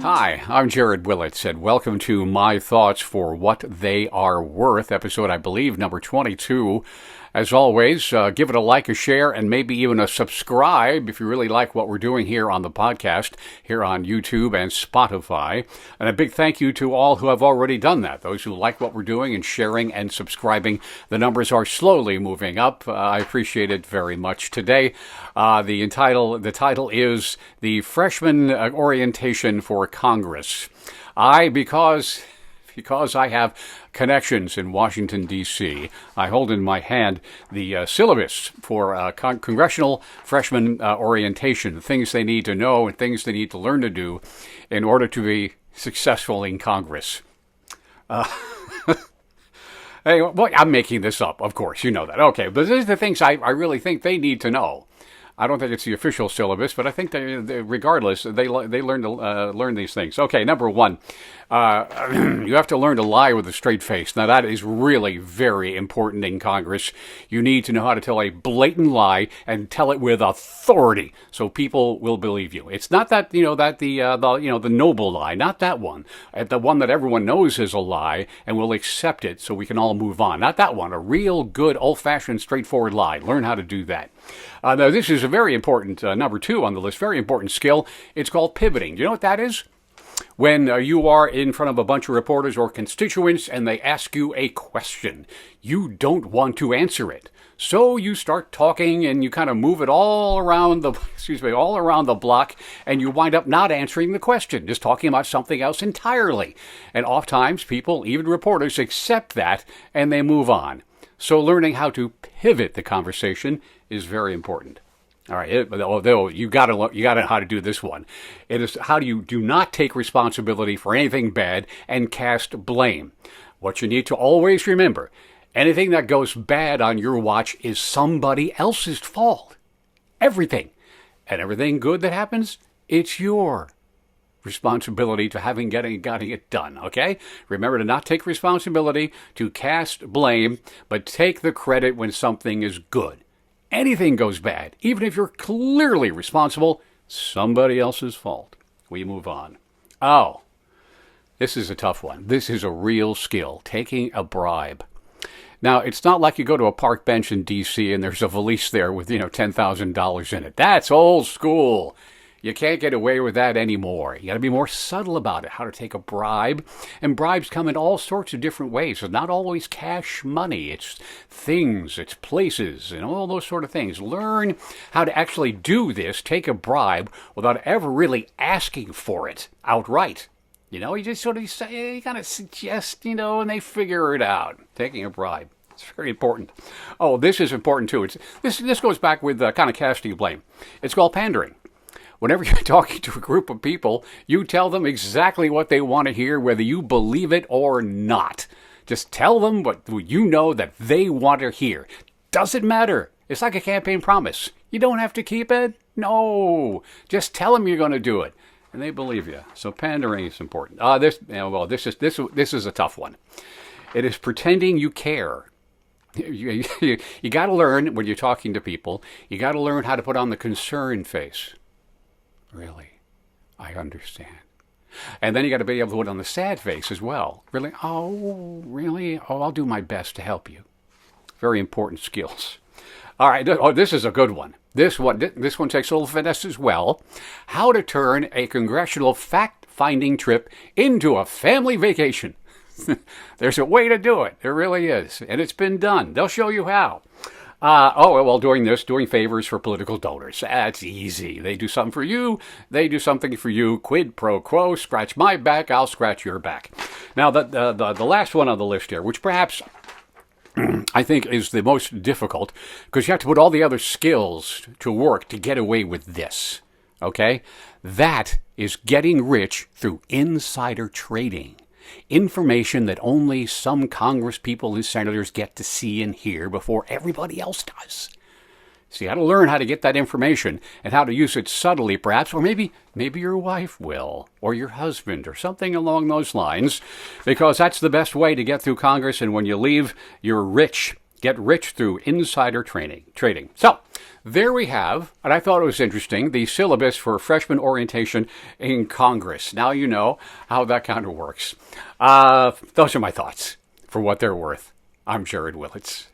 Hi, I'm Jared Willits, and welcome to My Thoughts for What They Are Worth, episode, I believe, number 22. As always, give it a like, a share, and maybe even a subscribe if you really like what we're doing here on the podcast, here on YouTube and Spotify. And a big thank you to all who have already done that, those who like what we're doing and sharing and subscribing. The numbers are slowly moving up. I appreciate it very much. Today, the title is The Freshman Orientation for Congress. Because I have connections in Washington, D.C., I hold in my hand the syllabus for Congressional Freshman Orientation, the things they need to know and things they need to learn to do in order to be successful in Congress. Hey, well, I'm making this up, of course, you know that. Okay, but these are the things I really think they need to know. I don't think it's the official syllabus, but I think regardless, they learn to learn these things. Okay, number one, you have to learn to lie with a straight face. Now, that is really very important in Congress. You need to know how to tell a blatant lie and tell it with authority, so people will believe you. It's not that the noble lie, not that one, the one that everyone knows is a lie and will accept it, so we can all move on. Not that one. A real good, old-fashioned, straightforward lie. Learn how to do that. Now, this is a very important, number two on the list, very important skill. It's called pivoting. Do you know what that is? When you are in front of a bunch of reporters or constituents and they ask you a question, you don't want to answer it. So you start talking and you kind of move it all around the block, and you wind up not answering the question, just talking about something else entirely. And oftentimes people, even reporters, accept that and they move on. So learning how to pivot the conversation is very important. All right, you got to know how to do this one. It is how do not take responsibility for anything bad and cast blame. What you need to always remember, anything that goes bad on your watch is somebody else's fault. Everything. And everything good that happens, it's your responsibility to getting it done, okay? Remember to not take responsibility, to cast blame, but take the credit when something is good. Anything goes bad, even if you're clearly responsible, somebody else's fault. We move on. Oh, this is a tough one. This is a real skill, taking a bribe. Now, it's not like you go to a park bench in D.C. and there's a valise there with, $10,000 in it. That's old school. You can't get away with that anymore. You got to be more subtle about it, how to take a bribe. And bribes come in all sorts of different ways. It's not always cash money. It's things, it's places, and all those sort of things. Learn how to actually do this, take a bribe, without ever really asking for it outright. You just sort of say, you kind of suggest, and they figure it out. Taking a bribe. It's very important. Oh, this is important too. This goes back with kind of casting blame. It's called pandering. Whenever you're talking to a group of people, you tell them exactly what they want to hear, whether you believe it or not. Just tell them what you know that they want to hear. Doesn't matter. It's like a campaign promise. You don't have to keep it. No. Just tell them you're going to do it, and they believe you. So pandering is important. This is a tough one. It is pretending you care. You got to learn when you're talking to people. You got to learn how to put on the concerned face. Really? I understand. And then you got to be able to put on the sad face as well. Really? Oh, really? Oh, I'll do my best to help you. Very important skills. All right. Oh, this is a good one. This one takes a little finesse as well. How to turn a congressional fact-finding trip into a family vacation. There's a way to do it. There really is. And it's been done. They'll show you how. Doing favors for political donors. That's easy. They do something for you. They do something for you. Quid pro quo. Scratch my back. I'll scratch your back. Now, the last one on the list here, which perhaps I think is the most difficult, because you have to put all the other skills to work to get away with this. Okay? That is getting rich through insider trading. Information that only some Congress people and senators get to see and hear before everybody else does. So you got to learn how to get that information and how to use it subtly, perhaps, or maybe your wife will, or your husband, or something along those lines, because that's the best way to get through Congress. And when you leave, you're rich Get rich through insider trading. So, there we have, and I thought it was interesting, the syllabus for freshman orientation in Congress. Now you know how that kind of works. Those are my thoughts. For what they're worth, I'm Jared Willits.